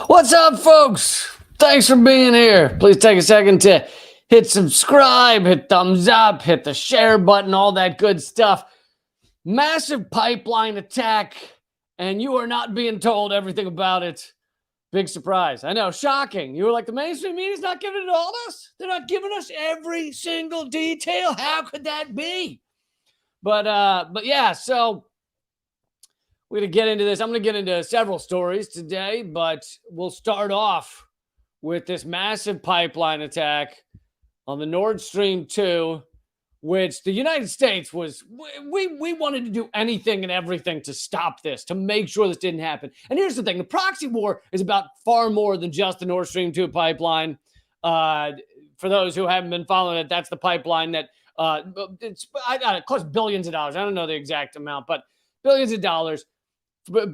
What's up, folks? Thanks for being here. Please take a second to hit subscribe, hit thumbs up, hit the share button, all that good stuff. Massive pipeline attack, and you are not being told everything about it. Big surprise. I know, shocking. You were like, the mainstream media's not giving it all to us? They're not giving us every single detail. How could that be? But yeah, so we're going to get into this. I'm going to get into several stories today, but we'll start off with this massive pipeline attack on the Nord Stream 2, which the United States was, we wanted to do anything and everything to stop this, to make sure this didn't happen. And here's the thing, the proxy war is about far more than just the Nord Stream 2 pipeline. For those who haven't been following it, that's the pipeline that it costs billions of dollars. I don't know the exact amount, but billions of dollars.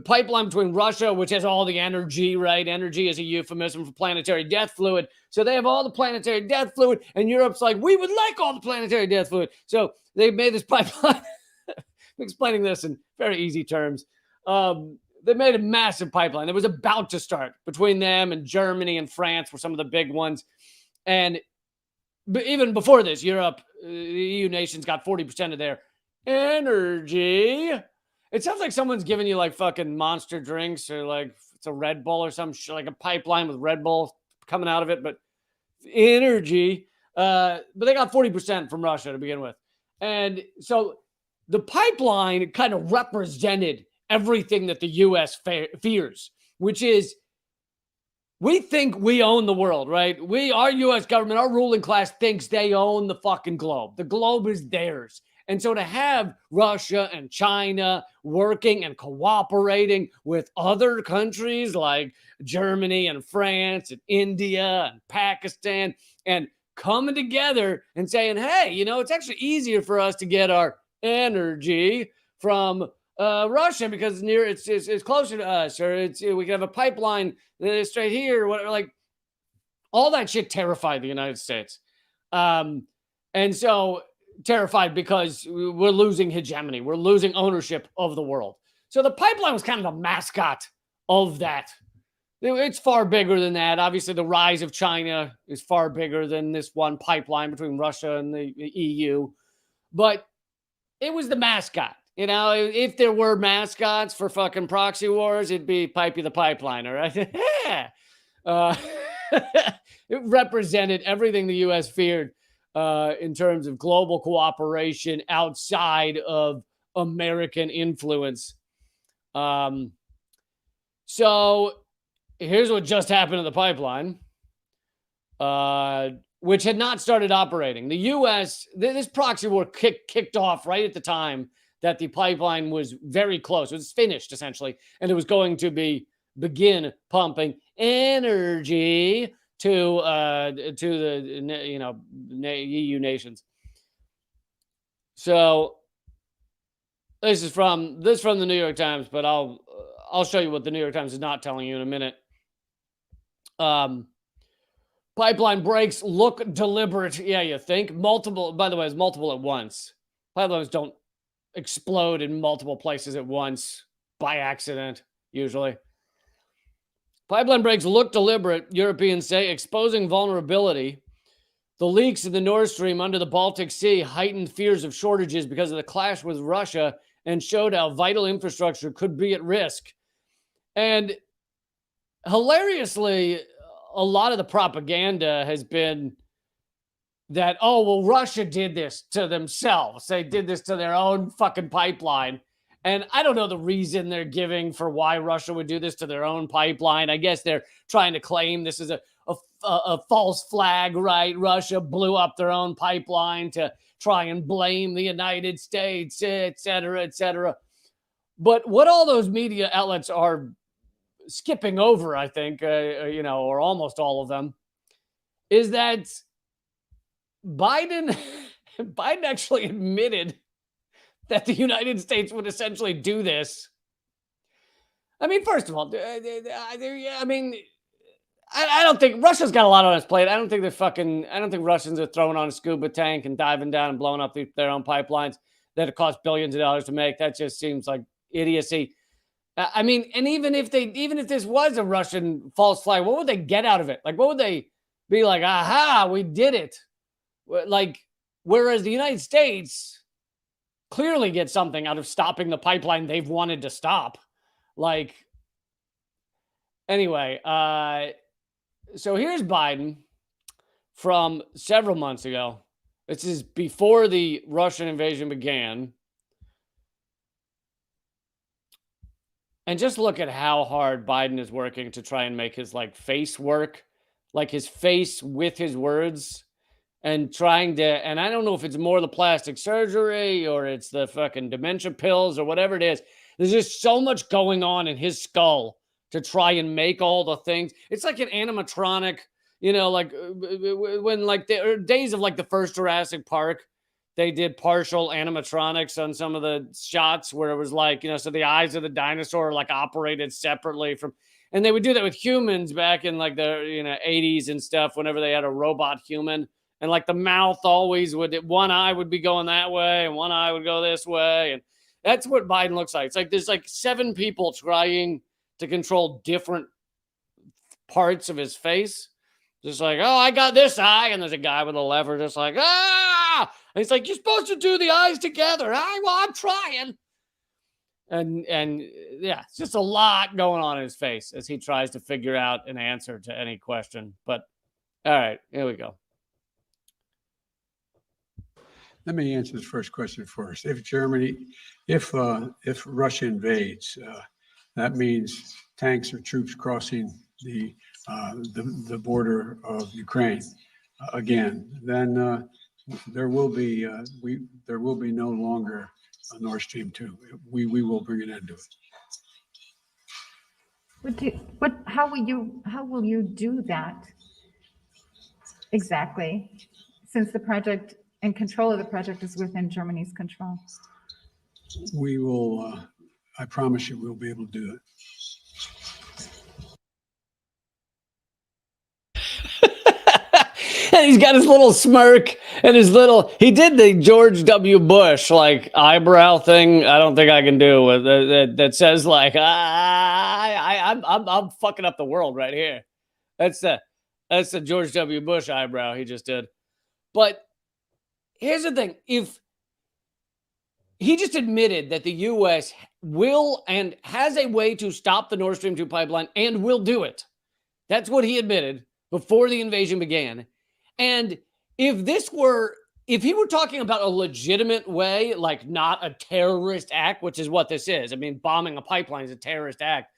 Pipeline between Russia, which has all the energy, right? Energy is a euphemism for planetary death fluid. So they have all the planetary death fluid, and Europe's like, we would like all the planetary death fluid. So they made this pipeline. I'm explaining this in very easy terms. They made a massive pipeline that was about to start between them and Germany and France were some of the big ones. And even before this, Europe, the EU nations got 40% of their energy. It sounds like someone's giving you like fucking monster drinks or like it's a Red Bull or some shit, like a pipeline with Red Bull coming out of it, but energy. But they got 40% from Russia to begin with. And so the pipeline kind of represented everything that the U.S. fears, which is we think we own the world, right? Our U.S. government, our ruling class thinks they own the fucking globe. The globe is theirs. And so to have Russia and China working and cooperating with other countries like Germany and France and India and Pakistan and coming together and saying, hey, it's actually easier for us to get our energy from Russia because it's closer to us, or we can have a pipeline straight here, or whatever. Like all that shit terrified the United States. And so terrified because we're losing hegemony. We're losing ownership of the world. So the pipeline was kind of the mascot of that. It's far bigger than that. Obviously, the rise of China is far bigger than this one pipeline between Russia and the EU. But it was the mascot. If there were mascots for fucking proxy wars, it'd be Pipey the Pipeliner, right? It represented everything the U.S. feared in terms of global cooperation outside of American influence. So here's what just happened to the pipeline, which had not started operating. The U.S., this proxy war kicked off right at the time that the pipeline was very close. It was finished, essentially, and it was going to begin pumping energy to the EU nations. So this is from the New York Times, but I'll show you what the New York Times is not telling you in a minute. Pipeline breaks look deliberate. Yeah, you think multiple. By the way, it's multiple at once. Pipelines don't explode in multiple places at once by accident, usually. Pipeline breaks look deliberate, Europeans say, exposing vulnerability. The leaks in the Nord Stream under the Baltic Sea heightened fears of shortages because of the clash with Russia and showed how vital infrastructure could be at risk. And hilariously, a lot of the propaganda has been that, Russia did this to themselves. They did this to their own fucking pipeline. And I don't know the reason they're giving for why Russia would do this to their own pipeline. I guess they're trying to claim this is a false flag, right? Russia blew up their own pipeline to try and blame the United States, et cetera, et cetera. But what all those media outlets are skipping over, I think, or almost all of them, is that Biden actually admitted that the United States would essentially do this. I mean, first of all, I don't think Russia's got a lot on its plate. I don't think Russians are throwing on a scuba tank and diving down and blowing up their own pipelines that it costs billions of dollars to make. That just seems like idiocy. I mean, and even if this was a Russian false flag, what would they get out of it? Like, what would they be like? Aha, we did it. Like, whereas the United States clearly get something out of stopping the pipeline they've wanted to stop. Like, anyway, so here's Biden from several months ago. This is before the Russian invasion began. And just look at how hard Biden is working to try and make his like face work, like his face with his words, and trying to, and I don't know if it's more the plastic surgery or it's the fucking dementia pills or whatever it is. There's just so much going on in his skull to try and make all the things. It's like an animatronic, like when like the days of like the first Jurassic Park, they did partial animatronics on some of the shots where it was like, so the eyes of the dinosaur like operated separately from, and they would do that with humans back in like the 80s and stuff, whenever they had a robot human, and like the mouth always one eye would be going that way and one eye would go this way. And that's what Biden looks like. It's like there's like 7 people trying to control different parts of his face. Just like, oh, I got this eye. And there's a guy with a lever just like, ah! And he's like, you're supposed to do the eyes together. Well, I'm trying. And yeah, it's just a lot going on in his face as he tries to figure out an answer to any question. But all right, here we go. Let me answer the first question first. If Russia invades, that means tanks or troops crossing the border of Ukraine again. Then there will be no longer a Nord Stream 2. We will bring an end to it. How will you do that exactly, since the project and control of the project is within Germany's control? We will, I promise you, we'll be able to do it. And he's got his little smirk and he did the George W. Bush like eyebrow thing. I don't think I can do with that says like, I'm fucking up the world right here. That's the George W. Bush eyebrow he just did. But here's the thing. If he just admitted that the U.S. will and has a way to stop the Nord Stream 2 pipeline and will do it. That's what he admitted before the invasion began. And if he were talking about a legitimate way, like not a terrorist act, which is what this is. I mean, bombing a pipeline is a terrorist act.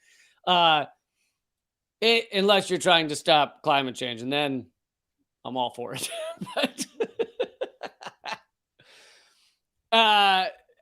Unless you're trying to stop climate change, and then I'm all for it. But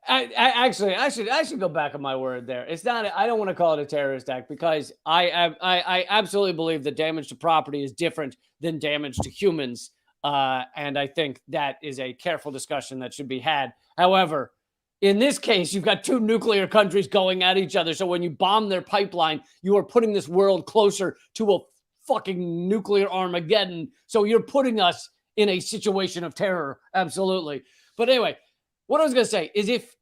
I should go back on my word there. It's not. I don't want to call it a terrorist act because I absolutely believe that damage to property is different than damage to humans, and I think that is a careful discussion that should be had. However, in this case, you've got 2 nuclear countries going at each other. So when you bomb their pipeline, you are putting this world closer to a fucking nuclear Armageddon. So you're putting us in a situation of terror. Absolutely. But anyway, what I was going to say is if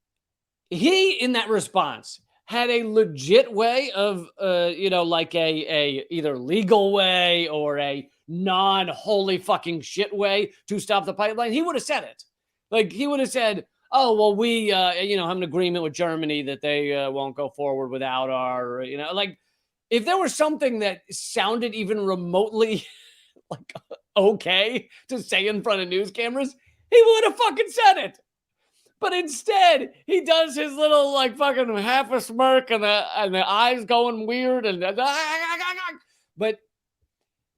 he, in that response, had a legit way of, like a either legal way or a non-holy fucking shit way to stop the pipeline, he would have said it. Like, he would have said, oh, well, we, have an agreement with Germany that they won't go forward without our, like, if there was something that sounded even remotely like okay to say in front of news cameras, he would have fucking said it. But instead, he does his little like fucking half a smirk and the eyes going weird but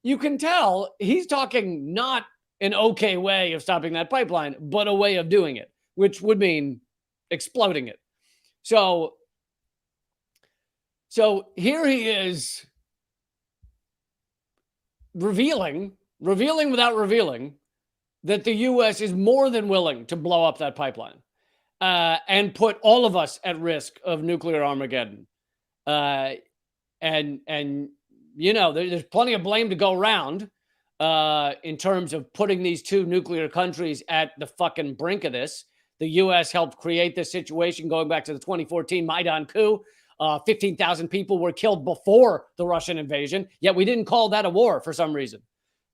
you can tell he's talking not an okay way of stopping that pipeline, but a way of doing it, which would mean exploding it. So here he is revealing without revealing that the U.S. is more than willing to blow up that pipeline and put all of us at risk of nuclear Armageddon. There's plenty of blame to go around in terms of putting these 2 nuclear countries at the fucking brink of this. The U.S. helped create this situation going back to the 2014 Maidan coup. 15,000 people were killed before the Russian invasion, yet we didn't call that a war for some reason.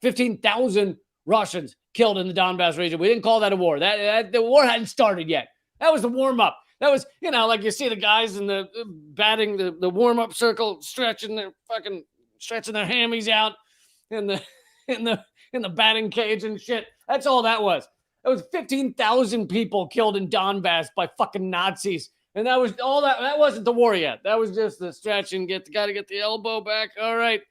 15,000 Russians killed in the Donbass region. We didn't call that a war. The war hadn't started yet. That was the warm-up. That was, like you see the guys in the batting, the warm-up circle, stretching their hammies out in the batting cage and shit. That's all that was. That was 15,000 people killed in Donbass by fucking Nazis. And that was all that. That wasn't the war yet. That was just the stretch and gotta get the elbow back. All right.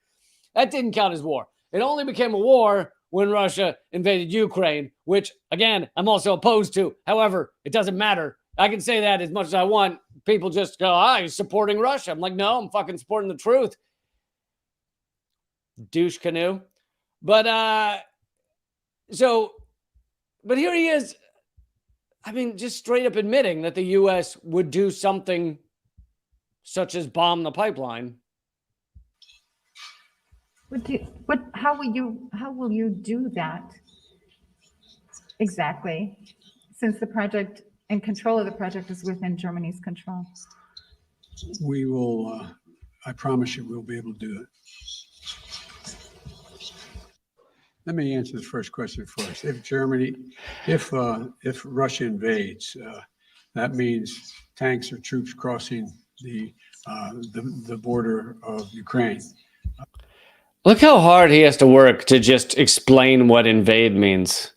That didn't count as war. It only became a war when Russia invaded Ukraine, which, again, I'm also opposed to. However, it doesn't matter. I can say that as much as I want. People just go, he's supporting Russia. I'm like, no, I'm fucking supporting the truth. Douche canoe. But here he is. I mean, just straight up admitting that the U.S. would do something such as bomb the pipeline. How will you do that exactly? Since the project and control of the project is within Germany's control. We will, I promise you, we'll be able to do it. Let me answer the first question first. If Russia invades, that means tanks or troops crossing the border of Ukraine. Look how hard he has to work to just explain what invade means.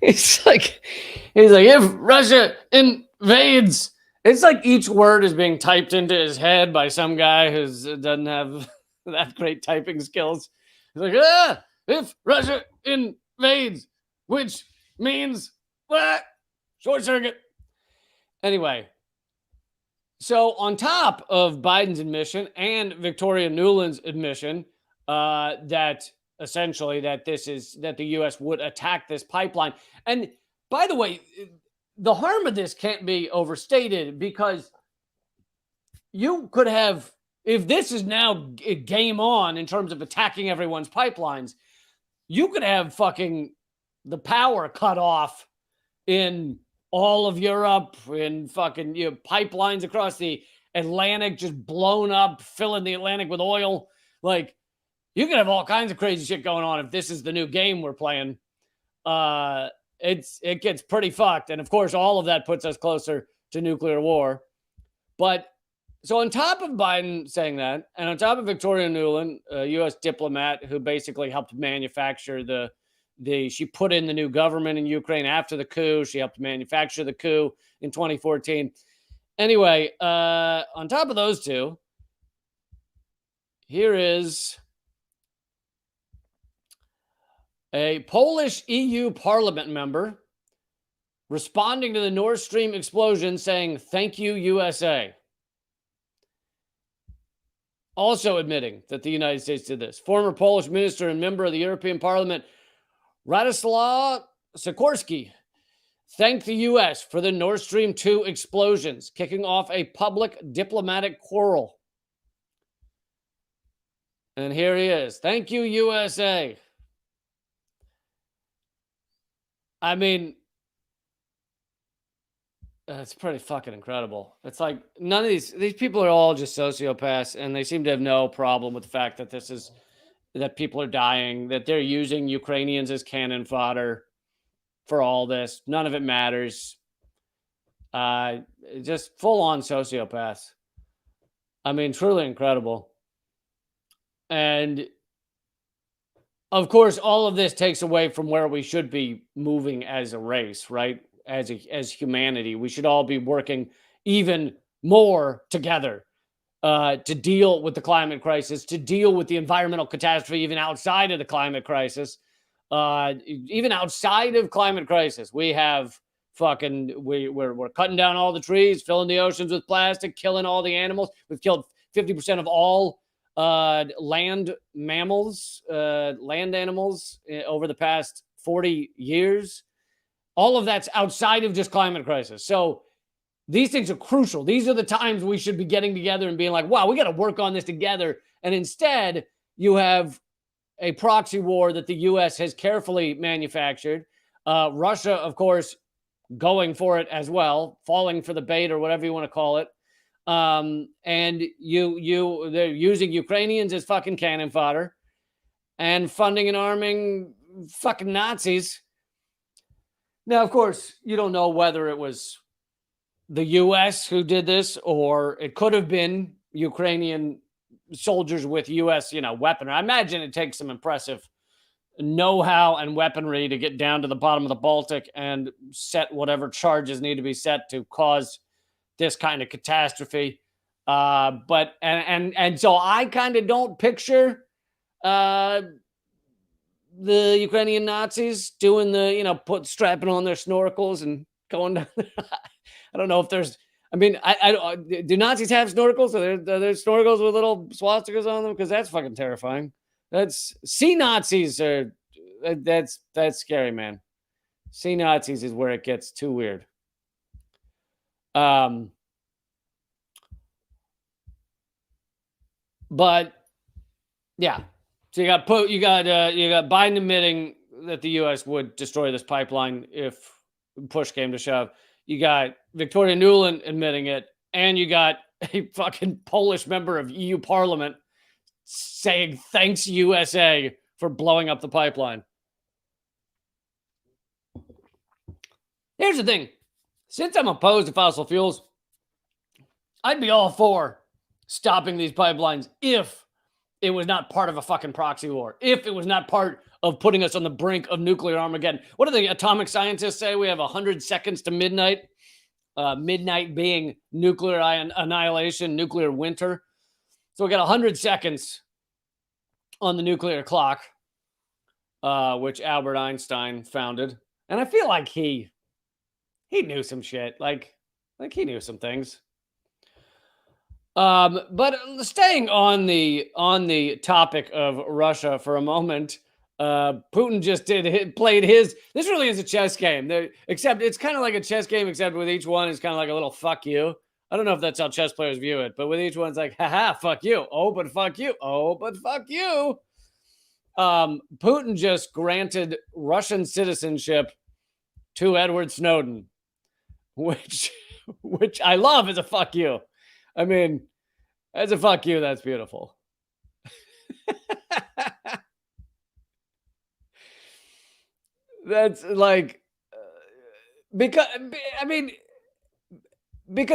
He's like, if Russia invades, it's like each word is being typed into his head by some guy who doesn't have that great typing skills. He's like, if Russia invades, which means what? Short circuit. Anyway, so on top of Biden's admission and Victoria Nuland's admission that essentially that the U.S. would attack this pipeline. And by the way, the harm of this can't be overstated, because you could have, if this is now game on in terms of attacking everyone's pipelines, you could have fucking the power cut off in all of Europe, in fucking pipelines across the Atlantic just blown up, filling the Atlantic with oil. Like, you could have all kinds of crazy shit going on if this is the new game we're playing. It gets pretty fucked. And of course, all of that puts us closer to nuclear war. But so on top of Biden saying that, and on top of Victoria Nuland, a U.S. diplomat who basically helped manufacture she put in the new government in Ukraine after the coup. She helped manufacture the coup in 2014. Anyway, on top of those two, here is a Polish EU parliament member responding to the Nord Stream explosion saying, "Thank you, USA." Also admitting that the United States did this. Former Polish minister and member of the European Parliament, Radoslaw Sikorski, thanked the U.S. for the Nord Stream 2 explosions, kicking off a public diplomatic quarrel. And here he is. Thank you, USA. I mean, it's pretty fucking incredible. It's like none of these people are all just sociopaths, and they seem to have no problem with the fact that that people are dying, that they're using Ukrainians as cannon fodder for all this. None of it matters. Just full on sociopaths. I mean, truly incredible. And of course, all of this takes away from where we should be moving as a race, right? As humanity, we should all be working even more together to deal with the climate crisis, to deal with the environmental catastrophe, even outside of the climate crisis. Even outside of climate crisis, we have we're cutting down all the trees, filling the oceans with plastic, killing all the animals. We've killed 50% of all land mammals, land animals over the past 40 years. All of that's outside of just climate crisis. So these things are crucial. These are the times we should be getting together and being like, wow, we got to work on this together. And instead, you have a proxy war that the U.S. has carefully manufactured. Russia, of course, going for it as well, falling for the bait or whatever you want to call it. And they're using Ukrainians as fucking cannon fodder and funding and arming fucking Nazis. Now, of course, you don't know whether it was the U.S. who did this, or it could have been Ukrainian soldiers with U.S., weaponry. I imagine it takes some impressive know-how and weaponry to get down to the bottom of the Baltic and set whatever charges need to be set to cause this kind of catastrophe. But so I kind of don't picture the Ukrainian Nazis doing the, strapping on their snorkels and going down there. I don't know if there's, I do Nazis have snorkels? Are there snorkels with little swastikas on them? Because that's fucking terrifying. Sea Nazis are, that's scary, man. Sea Nazis is where it gets too weird. But yeah, so you got Biden admitting that the U.S. would destroy this pipeline if push came to shove. You got Victoria Nuland admitting it, and you got a fucking Polish member of EU Parliament saying thanks USA for blowing up the pipeline. Here's the thing. Since I'm opposed to fossil fuels, I'd be all for stopping these pipelines if it was not part of a fucking proxy war, if it was not part of putting us on the brink of nuclear Armageddon. What do the atomic scientists say? We have 100 seconds to midnight. Midnight being nuclear annihilation, nuclear winter. So we got 100 seconds on the nuclear clock, which Albert Einstein founded. And I feel like he knew some shit. Like he knew some things. But staying on the topic of Russia for a moment, Putin just played his. This really is a chess game. Except it's kind of like a chess game, except with each one is kind of like a little fuck you. I don't know if that's how chess players view it, but with each one it's like, haha, fuck you. Oh, but fuck you. Oh, but fuck you. Putin just granted Russian citizenship to Edward Snowden, which I love as a fuck you. I mean, as a fuck you, that's beautiful. That's like, because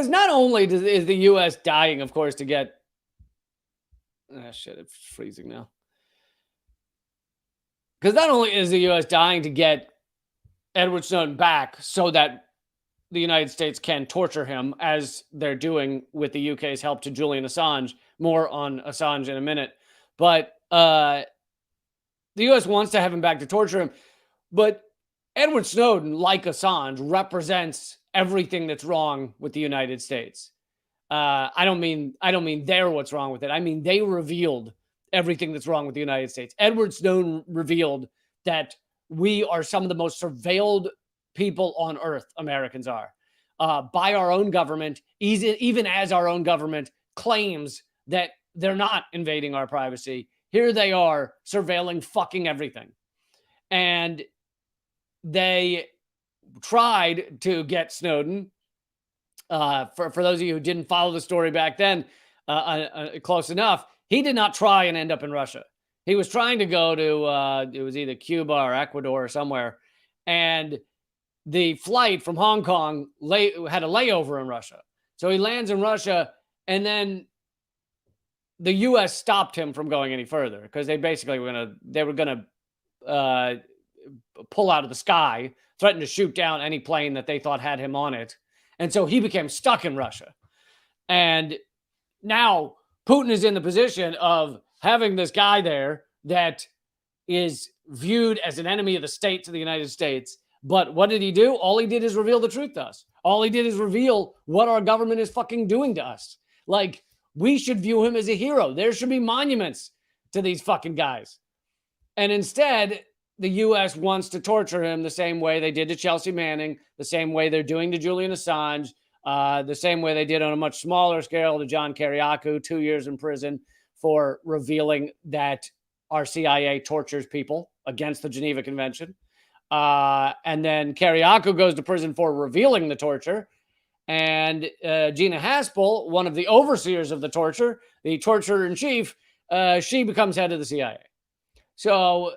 not only is the U.S. dying, of course, to get, shit, it's freezing now. Because not only is the U.S. dying to get Edward Snowden back so that the United States can torture him, as they're doing with the UK's help to Julian Assange. More on Assange in a minute. But the U.S. wants to have him back to torture him. But Edward Snowden, like Assange, represents everything that's wrong with the United States. I don't mean they're what's wrong with it. I mean, they revealed everything that's wrong with the United States. Edward Snowden revealed that we are some of the most surveilled people on earth, Americans are, by our own government, even as our own government claims that they're not invading our privacy. Here they are surveilling fucking everything. And they tried to get Snowden, for those of you who didn't follow the story back then, close enough, he did not try and end up in Russia. He was trying to go to, it was either Cuba or Ecuador or somewhere. And the flight from Hong Kong had a layover in Russia. So he lands in Russia, and then the U.S. stopped him from going any further because they basically were going to pull out of the sky, threatened to shoot down any plane that they thought had him on it. And so he became stuck in Russia. And now Putin is in the position of having this guy there that is viewed as an enemy of the state to the United States. But what did he do? All he did is reveal the truth to us. All he did is reveal what our government is fucking doing to us. Like, we should view him as a hero. There should be monuments to these fucking guys. And instead, the U.S. wants to torture him the same way they did to Chelsea Manning, the same way they're doing to Julian Assange, the same way they did on a much smaller scale to John Kiriakou, 2 years in prison for revealing that our CIA tortures people against the Geneva Convention. And then Kiriakou goes to prison for revealing the torture. And Gina Haspel, one of the overseers of the torture, the torturer in chief, she becomes head of the CIA. So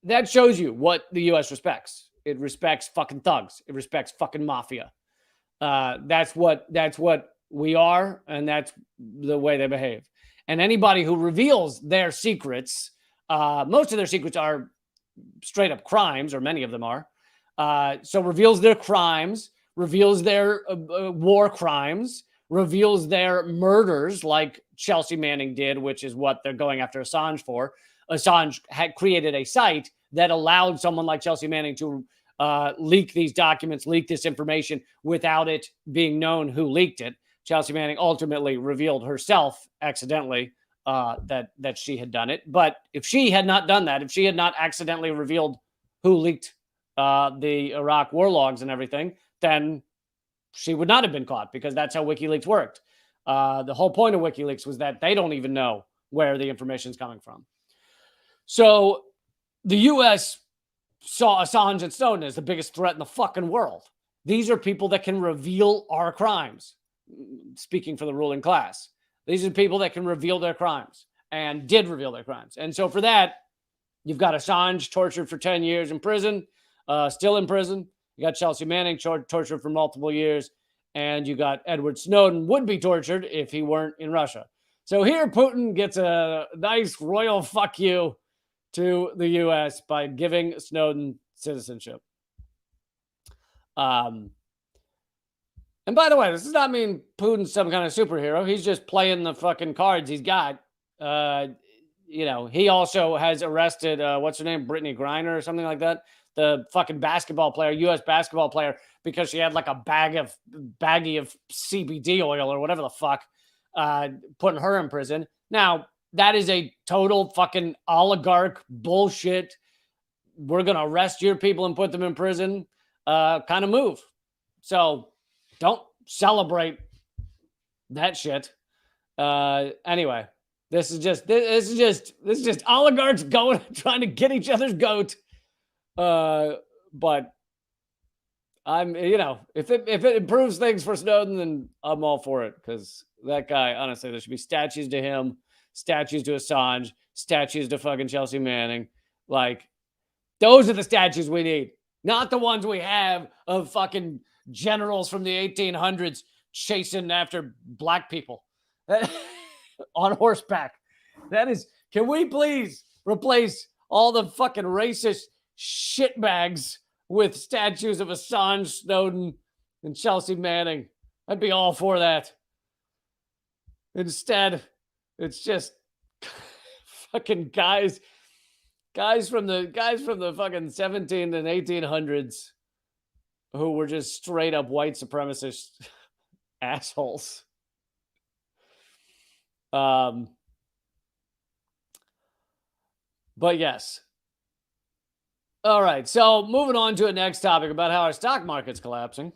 that shows you what the U.S. respects. It respects fucking thugs. It respects fucking mafia. That's what we are, and that's the way they behave. And anybody who reveals their secrets, most of their secrets are straight up crimes, or many of them are. So reveals their crimes, reveals their war crimes, reveals their murders like Chelsea Manning did, which is what they're going after Assange for. Assange had created a site that allowed someone like Chelsea Manning to leak these documents, leak this information without it being known who leaked it. Chelsea Manning ultimately revealed herself accidentally that she had done it. But if she had not done that, if she had not accidentally revealed who leaked the Iraq war logs and everything, then she would not have been caught, because that's how WikiLeaks worked. The whole point of WikiLeaks was that they don't even know where the information is coming from. So the U.S. saw Assange and Snowden as the biggest threat in the fucking world. These are people that can reveal our crimes. Speaking for the ruling class, these are people that can reveal their crimes and did reveal their crimes. And so for that, you've got Assange tortured for 10 years in prison, still in prison. You got Chelsea Manning tortured for multiple years. And you got Edward Snowden would be tortured if he weren't in Russia. So here Putin gets a nice royal fuck you to the U.S. by giving Snowden citizenship. And by the way, this does not mean Putin's some kind of superhero. He's just playing the fucking cards he's got. He also has arrested, what's her name? Brittany Griner or something like that. The fucking basketball player, U.S. basketball player, because she had like a baggie of CBD oil or whatever the fuck, putting her in prison. Now, that is a total fucking oligarch bullshit. We're going to arrest your people and put them in prison kind of move. So don't celebrate that shit. Anyway, this is just oligarchs going trying to get each other's goat. But I'm, if it improves things for Snowden, then I'm all for it, because that guy, honestly, there should be statues to him, statues to Assange, statues to fucking Chelsea Manning. Like, those are the statues we need, not the ones we have of fucking generals from the 1800s chasing after black people on horseback. Can we please replace all the fucking racist shitbags with statues of Assange, Snowden, and Chelsea Manning? I'd be all for that. Instead, it's just fucking guys from the fucking 17 and 1800s who were just straight up white supremacist assholes. But yes. All right. So moving on to a next topic about how our stock market's collapsing.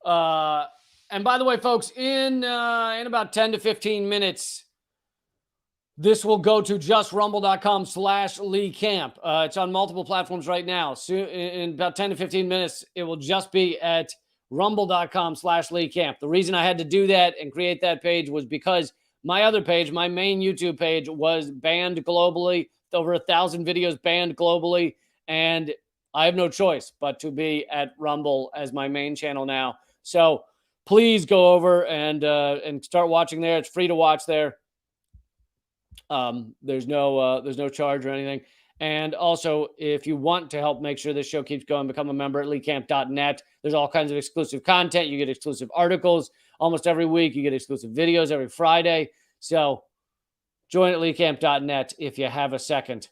And by the way, folks, in about 10 to 15 minutes, this will go to just rumble.com/Lee Camp. It's on multiple platforms right now. So in about 10 to 15 minutes, it will just be at rumble.com/Lee Camp. The reason I had to do that and create that page was because my other page, my main YouTube page, was banned globally. Over 1,000 videos banned globally. And I have no choice but to be at Rumble as my main channel now. So please go over and start watching there. It's free to watch there. There's no charge or anything. And also, if you want to help make sure this show keeps going, become a member at leecamp.net. There's all kinds of exclusive content. You get exclusive articles almost every week. You get exclusive videos every Friday. So join at leecamp.net if you have a second.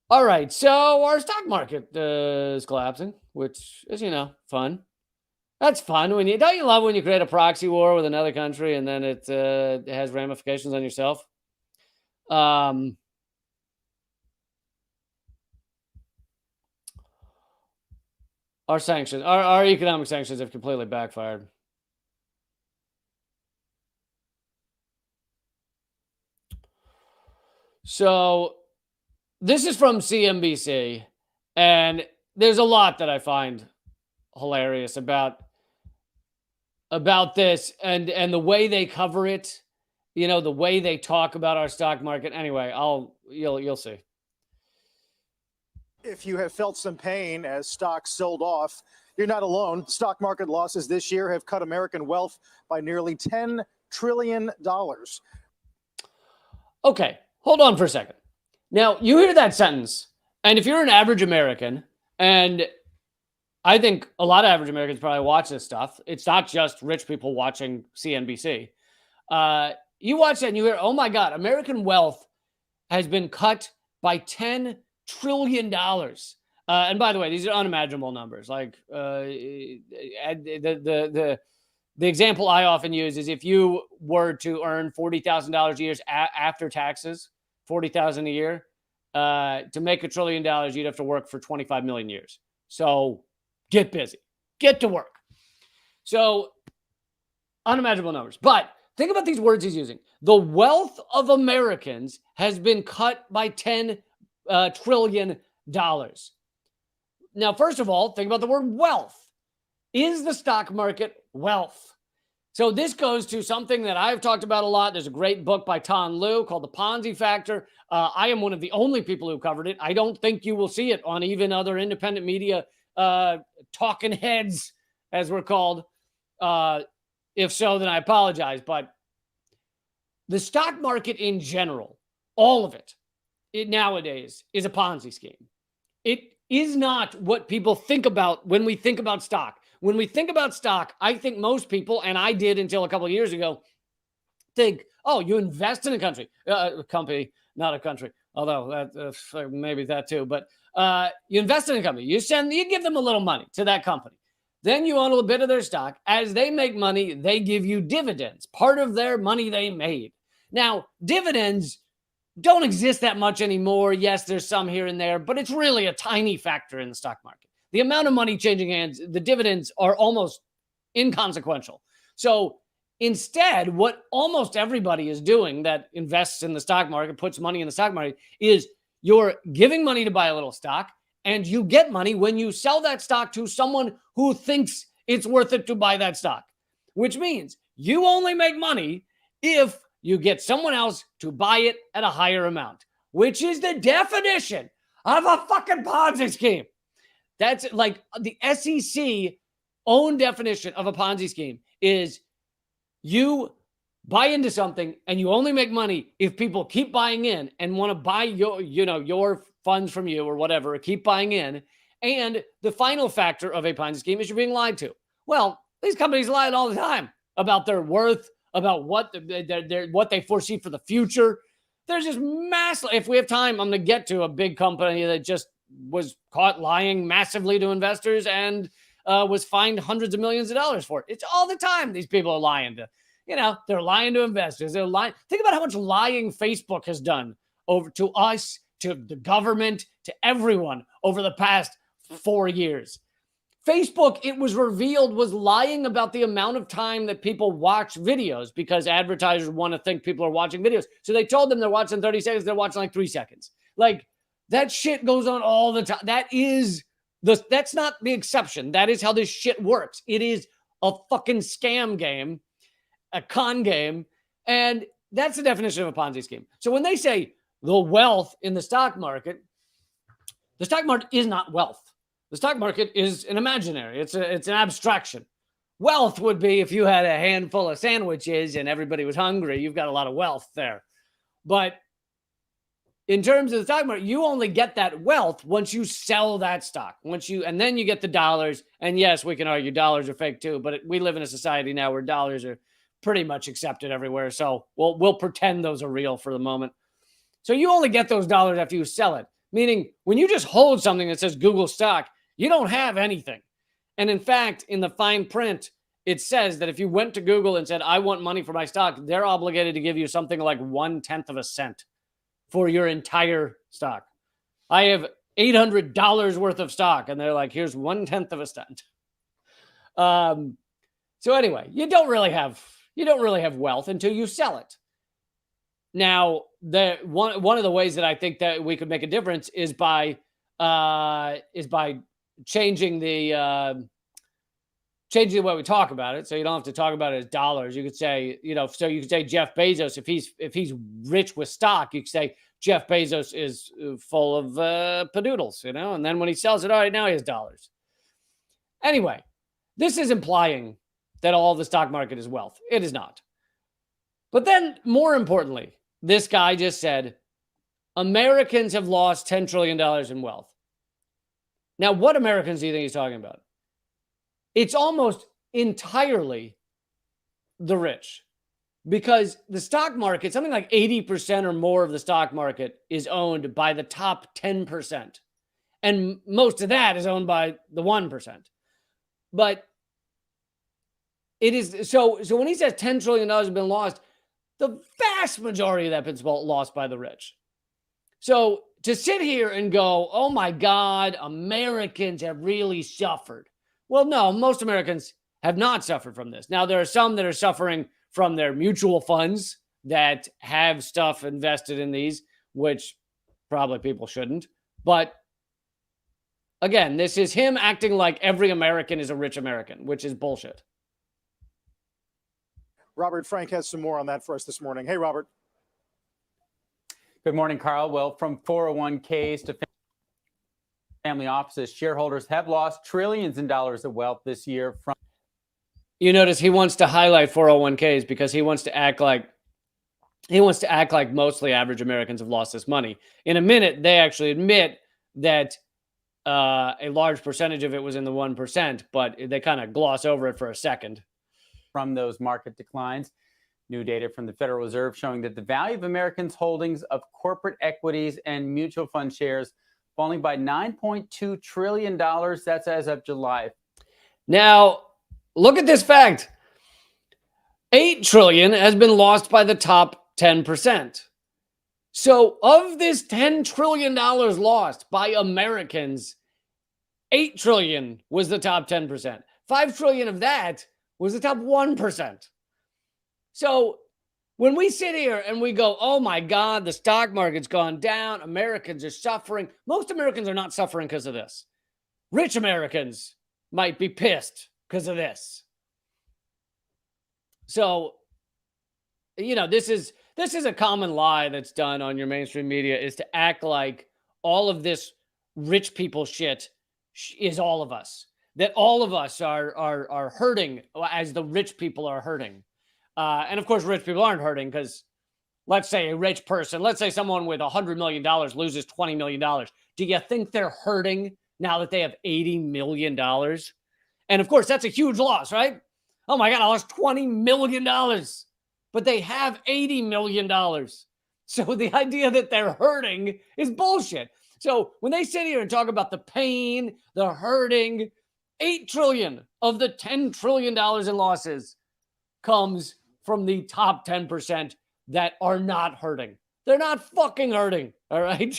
All right. So our stock market is collapsing, which is, fun. That's fun. Don't you love when you create a proxy war with another country and then it has ramifications on yourself? Our sanctions, our economic sanctions have completely backfired. So this is from CNBC, And there's a lot that I find hilarious about this and the way they cover it, the way they talk about our stock market. Anyway, you'll see. If you have felt some pain as stocks sold off, you're not alone. Stock market losses this year have cut American wealth by nearly $10 trillion. Okay, hold on for a second. Now, you hear that sentence, and if you're an average American, and I think a lot of average Americans probably watch this stuff. It's not just rich people watching CNBC. You watch that and you hear, oh my God, American wealth has been cut by $10 trillion. And by the way, these are unimaginable numbers. Like the example I often use is if you were to earn $40,000 a year after taxes, $40,000 a year, to make $1 trillion, you'd have to work for 25 million years. So get busy, get to work. So unimaginable numbers. But think about these words he's using. The wealth of Americans has been cut by $10 trillion. Now, first of all, think about the word wealth. Is the stock market wealth? So this goes to something that I've talked about a lot. There's a great book by Tan Lu called The Ponzi Factor. I am one of the only people who covered it. I don't think you will see it on even other independent media talking heads, as we're called. If so, then I apologize. But the stock market in general, all of it nowadays is a Ponzi scheme. It is not what people think about when we think about stock. When we think about stock, I think most people, and I did until a couple of years ago, think, oh, you invest in a company, not a country, although that maybe that too. But you invest in a company. You give them a little money to that company. Then you own a little bit of their stock. As they make money, they give you dividends, part of their money they made. Now, dividends don't exist that much anymore. Yes, there's some here and there, but it's really a tiny factor in the stock market. The amount of money changing hands, the dividends are almost inconsequential. So instead, what almost everybody is doing that invests in the stock market, puts money in the stock market, is you're giving money to buy a little stock, and you get money when you sell that stock to someone who thinks it's worth it to buy that stock, which means you only make money if you get someone else to buy it at a higher amount, which is the definition of a fucking Ponzi scheme. That's like the SEC own definition of a Ponzi scheme is you buy into something and you only make money if people keep buying in and want to buy your funds from you or whatever, keep buying in. And the final factor of a Ponzi scheme is you're being lied to. Well, these companies lie all the time about their worth, about what they foresee for the future. There's just massive. If we have time, I'm going to get to a big company that just was caught lying massively to investors and was fined hundreds of millions of dollars for it. It's all the time these people are lying to, they're lying to investors. They're lying. Think about how much lying Facebook has done over to us, to the government, to everyone over the past 4 years. Facebook, it was revealed, was lying about the amount of time that people watch videos because advertisers want to think people are watching videos. So they told them they're watching 30 seconds. They're watching like 3 seconds. Like that shit goes on all the time. That's not the exception. That is how this shit works. It is a fucking scam game, a con game. And that's the definition of a Ponzi scheme. So when they say the wealth in the stock market is not wealth. The stock market is an imaginary. It's an abstraction. Wealth would be if you had a handful of sandwiches and everybody was hungry. You've got a lot of wealth there. But in terms of the stock market, you only get that wealth once you sell that stock. And then you get the dollars. And yes, we can argue dollars are fake too, but we live in a society now where dollars are pretty much accepted everywhere. So we'll pretend those are real for the moment. So you only get those dollars after you sell it. Meaning when you just hold something that says Google stock, you don't have anything. And in fact, in the fine print, it says that if you went to Google and said, I want money for my stock, they're obligated to give you something like 1/10 of a cent for your entire stock. I have $800 worth of stock. And they're like, here's 1/10 of a cent. So anyway, you don't really have wealth until you sell it. Now, one of the ways that I think that we could make a difference is by is by changing the way we talk about it. So you don't have to talk about it as dollars. You could say, so you could say Jeff Bezos, if he's rich with stock, you could say Jeff Bezos is full of padoodles, and then when he sells it, all right, now he has dollars. Anyway, this is implying that all the stock market is wealth. It is not. But then, more importantly, this guy just said, Americans have lost $10 trillion in wealth. Now, what Americans do you think he's talking about? It's almost entirely the rich, because the stock market, something like 80% or more of the stock market is owned by the top 10%. And most of that is owned by the 1%. But it is so when he says $10 trillion has been lost, the vast majority of that has been lost by the rich. So to sit here and go, oh my God, Americans have really suffered. Well, no, most Americans have not suffered from this. Now, there are some that are suffering from their mutual funds that have stuff invested in these, which probably people shouldn't. But again, this is him acting like every American is a rich American, which is bullshit. Robert Frank has some more on that for us this morning. Hey, Robert. Good morning, Carl. Well, from 401ks to family offices, shareholders have lost trillions in dollars of wealth this year. You notice he wants to highlight 401ks because he wants to act like mostly average Americans have lost this money. In a minute, they actually admit that a large percentage of it was in the 1%, but they kind of gloss over it for a second. From those market declines, new data from the Federal Reserve showing that the value of Americans' holdings of corporate equities and mutual fund shares falling by $9.2 trillion. That's as of July. Now, look at this fact. $8 trillion has been lost by the top 10%. So of this $10 trillion lost by Americans, $8 trillion was the top 10%. $5 trillion of that was the top 1%. So when we sit here and we go, oh my God, the stock market's gone down, Americans are suffering. Most Americans are not suffering because of this. Rich Americans might be pissed because of this. So, this is a common lie that's done on your mainstream media, is to act like all of this rich people shit is all of us. That all of us are hurting as the rich people are hurting. And of course, rich people aren't hurting because let's say a rich person, let's say someone with $100 million loses $20 million. Do you think they're hurting now that they have $80 million? And of course, that's a huge loss, right? Oh my God, I lost $20 million, but they have $80 million. So the idea that they're hurting is bullshit. So when they sit here and talk about the pain, the hurting, $8 trillion of the $10 trillion in losses comes from the top 10% that are not hurting. They're not fucking hurting, all right?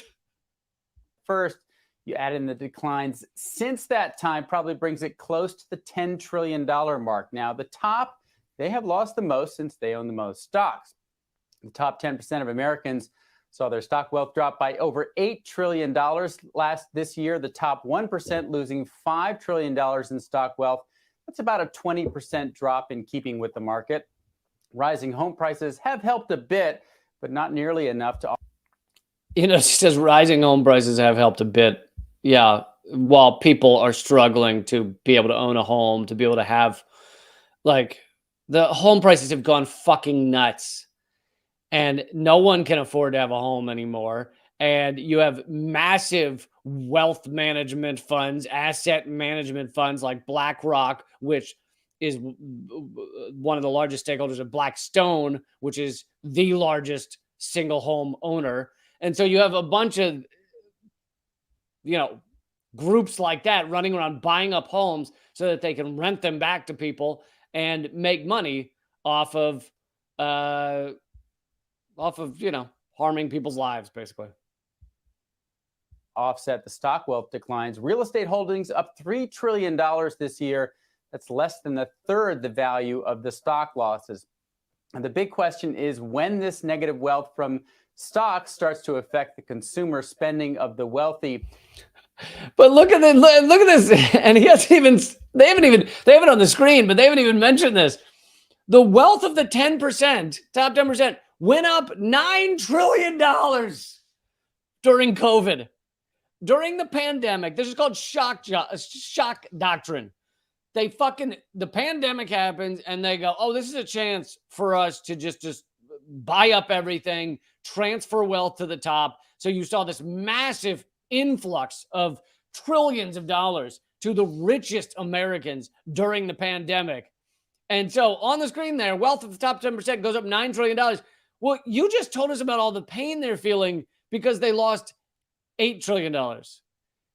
First, you add in the declines since that time, probably brings it close to the $10 trillion mark. Now, the top, they have lost the most since they own the most stocks. The top 10% of Americans saw their stock wealth drop by over $8 trillion this year. The top 1% losing $5 trillion in stock wealth. That's about a 20% drop in keeping with the market. Rising home prices have helped a bit, but not nearly enough to. She says rising home prices have helped a bit. Yeah, while people are struggling to be able to own a home, to be able to have, the home prices have gone fucking nuts. And no one can afford to have a home anymore. And you have massive wealth management funds, asset management funds like BlackRock, which is one of the largest stakeholders of Blackstone, which is the largest single home owner. And so you have a bunch of, groups like that running around buying up homes so that they can rent them back to people and make money off of harming people's lives, basically. Offset the stock wealth declines. Real estate holdings up $3 trillion this year. That's less than a third the value of the stock losses. And the big question is when this negative wealth from stocks starts to affect the consumer spending of the wealthy. But look at this, and he hasn't even. They have it on the screen, but they haven't even mentioned this. The wealth of the 10%, top 10%, went up $9 trillion during COVID, during the pandemic. This is called shock doctrine. The pandemic happens, and they go, "Oh, this is a chance for us to just buy up everything, transfer wealth to the top." So you saw this massive influx of trillions of dollars to the richest Americans during the pandemic. And so on the screen there, wealth of the top 10% goes up $9 trillion. Well, you just told us about all the pain they're feeling because they lost $8 trillion.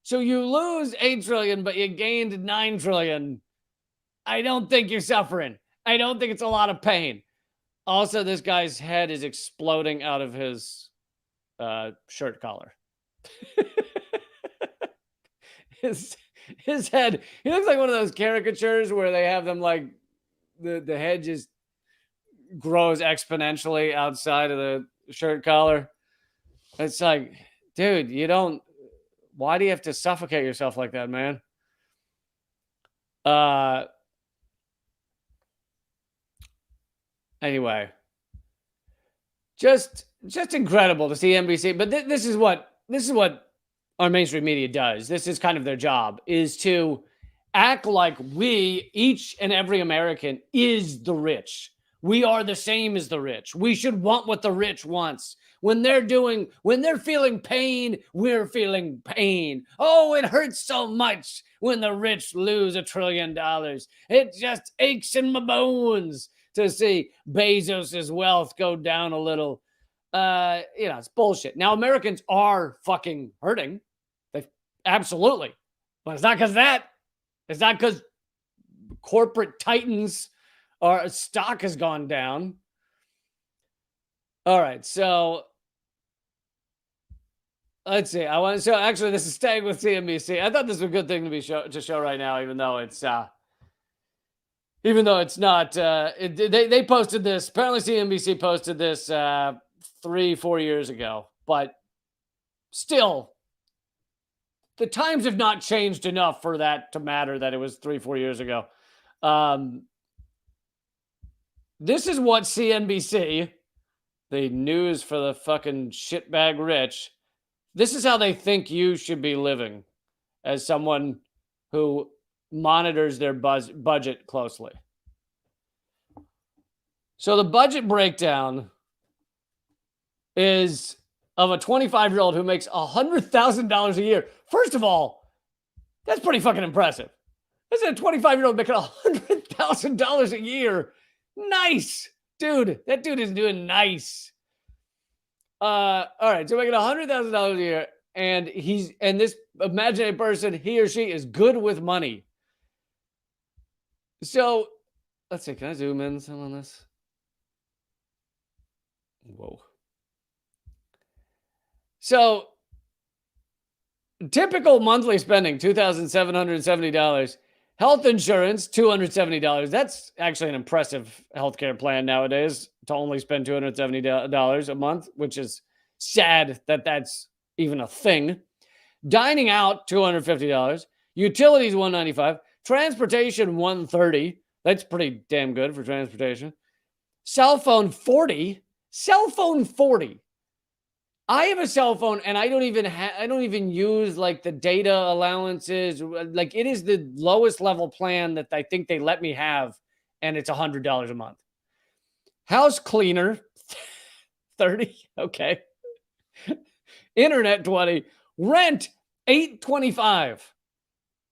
So you lose $8 trillion, but you gained $9 trillion. I don't think you're suffering. I don't think it's a lot of pain. Also, this guy's head is exploding out of his shirt collar. his head, he looks like one of those caricatures where they have them like the head just grows exponentially outside of the shirt collar. It's like, dude, why do you have to suffocate yourself like that, man? Anyway, just incredible to see NBC. But this is what our mainstream media does. This is kind of their job, is to act like each and every American is the rich. We are the same as the rich. We should want what the rich wants. When they're feeling pain, we're feeling pain. Oh, it hurts so much when the rich lose $1 trillion. It just aches in my bones to see Bezos's wealth go down a little. It's bullshit. Now, Americans are fucking hurting. Absolutely. But it's not because of that. It's not because corporate titans or stock has gone down. All right, so let's see. Actually, this is staying with CNBC. I thought this was a good thing to show right now, even though it's not. They posted this. Apparently, CNBC posted this 3-4 years ago, but still, the times have not changed enough for that to matter that it was 3-4 years ago. This is what CNBC, the news for the fucking shitbag rich, this is how they think you should be living as someone who monitors their budget closely. So the budget breakdown is of a 25-year-old who makes $100,000 a year. First of all, that's pretty fucking impressive. This is a 25-year-old making $100,000 a year. Nice. Dude, that dude is doing nice. All right, so making $100,000 a year, and this imaginary person, he or she is good with money. So, let's see, can I zoom in some on this? Whoa. So, typical monthly spending, $2,770. Health insurance, $270. That's actually an impressive healthcare plan nowadays, to only spend $270 a month, which is sad that that's even a thing. Dining out, $250. Utilities, $195. Transportation, $130. That's pretty damn good for transportation. Cell phone, $40. Cell phone, $40. I have a cell phone and I don't even use like the data allowances. Like, it is the lowest level plan that I think they let me have, and it's $100 a month. House cleaner, $30. Okay. Internet, $20. Rent, $825.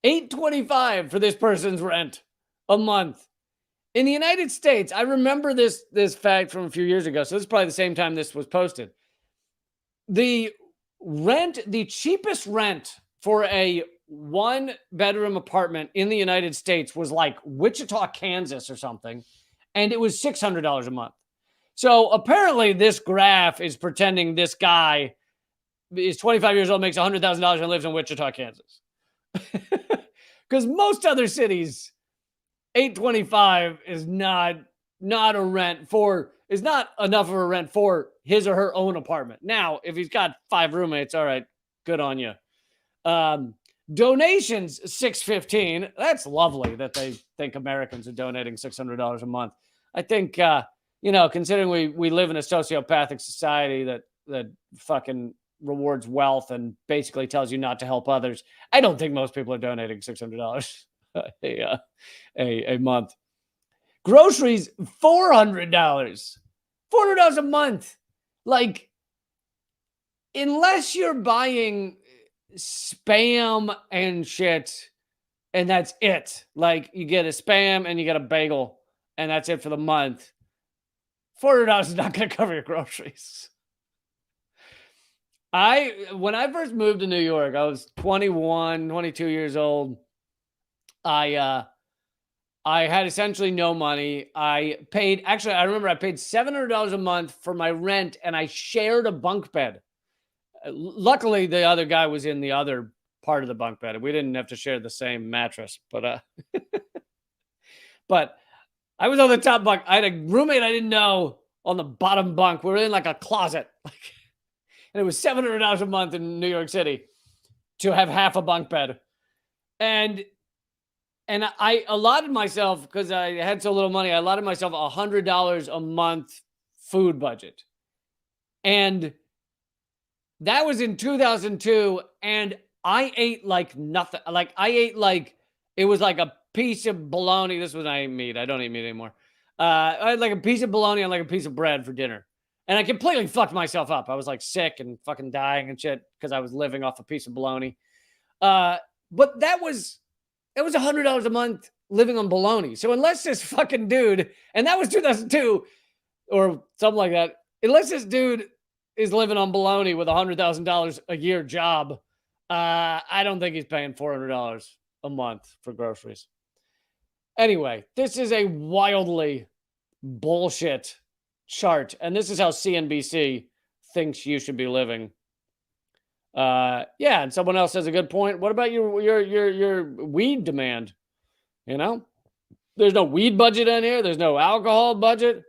$825 for this person's rent a month. In the United States, I remember this fact from a few years ago. So this is probably the same time this was posted. The cheapest rent for a 1-bedroom apartment in the United States was like Wichita, Kansas or something. And it was $600 a month. So apparently this graph is pretending this guy is 25 years old, makes $100,000 and lives in Wichita, Kansas. Because most other cities, $825 is not a rent for, is not enough of a rent for his or her own apartment. Now, if he's got 5 roommates, all right, good on you. Donations, $615. That's lovely that they think Americans are donating $600 a month. I think, considering we live in a sociopathic society that fucking rewards wealth and basically tells you not to help others, I don't think most people are donating $600 a month. Groceries, $400. $400 a month. Like, unless you're buying spam and shit, and that's it. Like, you get a spam and you get a bagel, and that's it for the month. $400 is not going to cover your groceries. When I first moved to New York, I was 21, 22 years old. I had essentially no money. I remember I paid $700 a month for my rent, and I shared a bunk bed. Luckily, the other guy was in the other part of the bunk bed. We didn't have to share the same mattress, but but I was on the top bunk. I had a roommate I didn't know on the bottom bunk. We were in like a closet, and it was $700 a month in New York City to have half a bunk bed. And I allotted myself, because I had so little money, I allotted myself $100 a month food budget. And that was in 2002, and I ate like nothing. Like, it was like a piece of bologna. This was when I ate meat. I don't eat meat anymore. I had like a piece of bologna and like a piece of bread for dinner. And I completely fucked myself up. I was like sick and fucking dying and shit because I was living off a piece of bologna. But it was $100 a month living on bologna. So unless this fucking dude, and that was 2002 or something like that, unless this dude is living on bologna with $100,000 a year job, I don't think he's paying $400 a month for groceries. Anyway, this is a wildly bullshit chart, and this is how CNBC thinks you should be living. And someone else has a good point. What about your weed demand? There's no weed budget in here. There's no alcohol budget.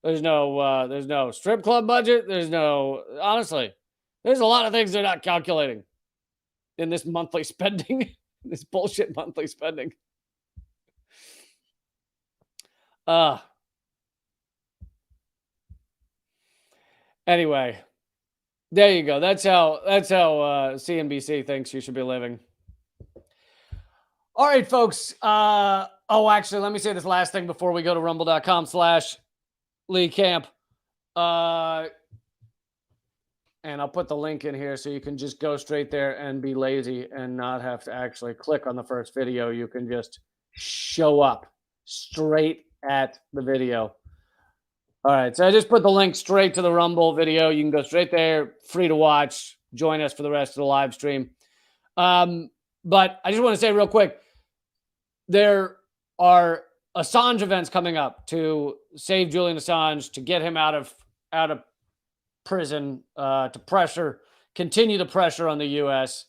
There's no strip club budget. Honestly, there's a lot of things they're not calculating in this monthly spending, this bullshit monthly spending. Anyway, there you go. That's how CNBC thinks you should be living. All right, folks. Actually, let me say this last thing before we go to rumble.com/Lee Camp. And I'll put the link in here so you can just go straight there and be lazy and not have to actually click on the first video. You can just show up straight at the video. All right, so I just put the link straight to the Rumble video. You can go straight there, free to watch. Join us for the rest of the live stream. But I just want to say real quick, there are Assange events coming up to save Julian Assange, to get him out of prison, to continue the pressure on the U.S.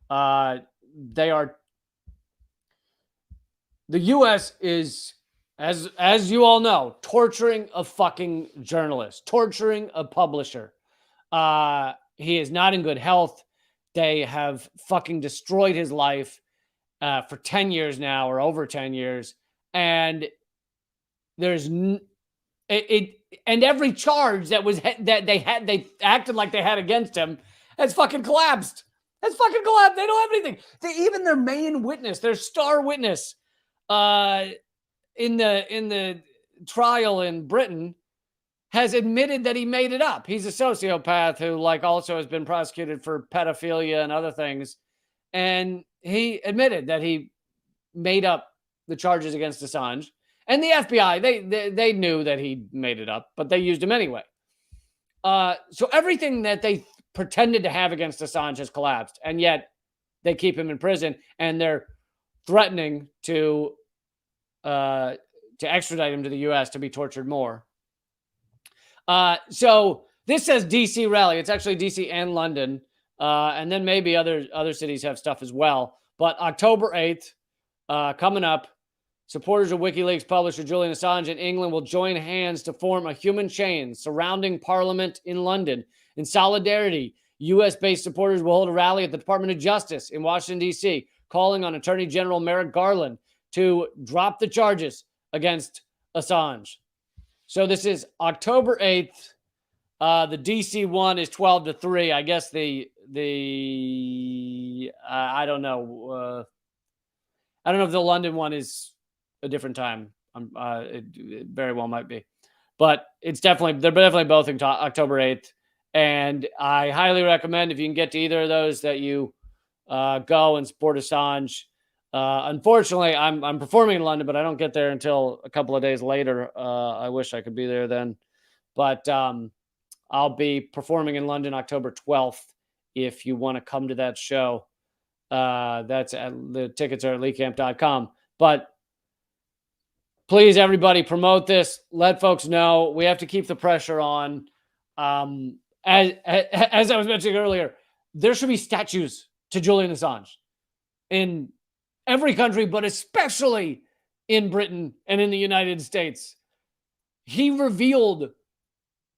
The U.S. is, as you all know, torturing a fucking journalist, torturing a publisher. He is not in good health. They have fucking destroyed his life for 10 years now, or over 10 years. And and every charge that they acted like they had against him has fucking collapsed. They don't have anything. Even their main witness, their star witness, in the trial in Britain, has admitted that he made it up. He's a sociopath who also has been prosecuted for pedophilia and other things. And he admitted that he made up the charges against Assange. And the FBI, they knew that he made it up, but they used him anyway. So everything that they pretended to have against Assange has collapsed. And yet they keep him in prison, and they're threatening to extradite him to the U.S. to be tortured more. So this says DC rally. It's actually DC and London. And then maybe other cities have stuff as well. But October 8th, coming up, supporters of WikiLeaks publisher Julian Assange in England will join hands to form a human chain surrounding Parliament in London. In solidarity, U.S.-based supporters will hold a rally at the Department of Justice in Washington, D.C., calling on Attorney General Merrick Garland to drop the charges against Assange. So this is October 8th. The DC one is 12-3. I guess I don't know. I don't know if the London one is a different time. It very well might be, but they're definitely both in October 8th. And I highly recommend, if you can get to either of those, that you go and support Assange. Unfortunately, I'm performing in London, but I don't get there until a couple of days later. I wish I could be there then, but I'll be performing in London October 12th. If you want to come to that show, that's the tickets are at leecamp.com. But please, everybody, promote this. Let folks know. We have to keep the pressure on. As I was mentioning earlier, there should be statues to Julian Assange in every country, but especially in Britain and in the United States. He revealed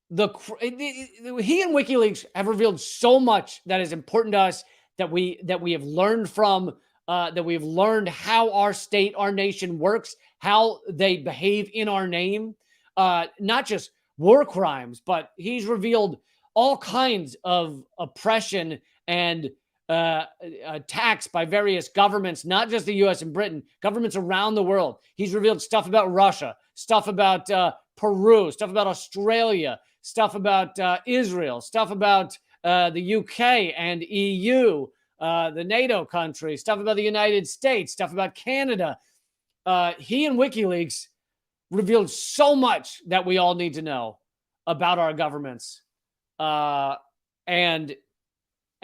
he and WikiLeaks have revealed so much that is important to us, that we have learned from, that we've learned how our state, our nation works, how they behave in our name, not just war crimes, but he's revealed all kinds of oppression and attacks by various governments, not just the U.S. and Britain, governments around the world. He's revealed stuff about Russia, stuff about Peru, stuff about Australia, stuff about Israel, stuff about the UK and EU, the NATO countries, stuff about the United States, stuff about Canada. He and WikiLeaks revealed so much that we all need to know about our governments.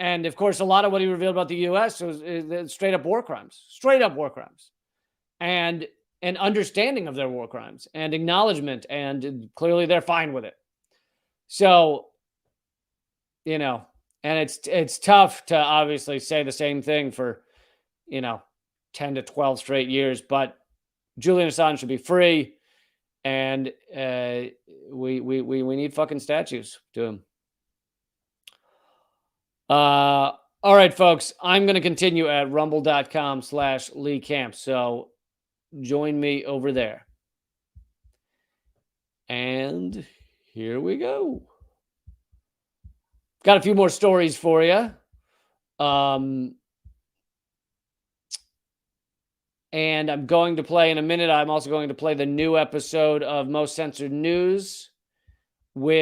And of course, a lot of what he revealed about the U.S. was straight up war crimes, and an understanding of their war crimes and acknowledgement. And clearly they're fine with it. So, and it's tough to obviously say the same thing for, 10 to 12 straight years, but Julian Assange should be free. And we need fucking statues to him. All right, folks, I'm going to continue at rumble.com/Lee Camp. So join me over there. And here we go. Got a few more stories for you. And I'm going to play in a minute. I'm also going to play the new episode of Most Censored News with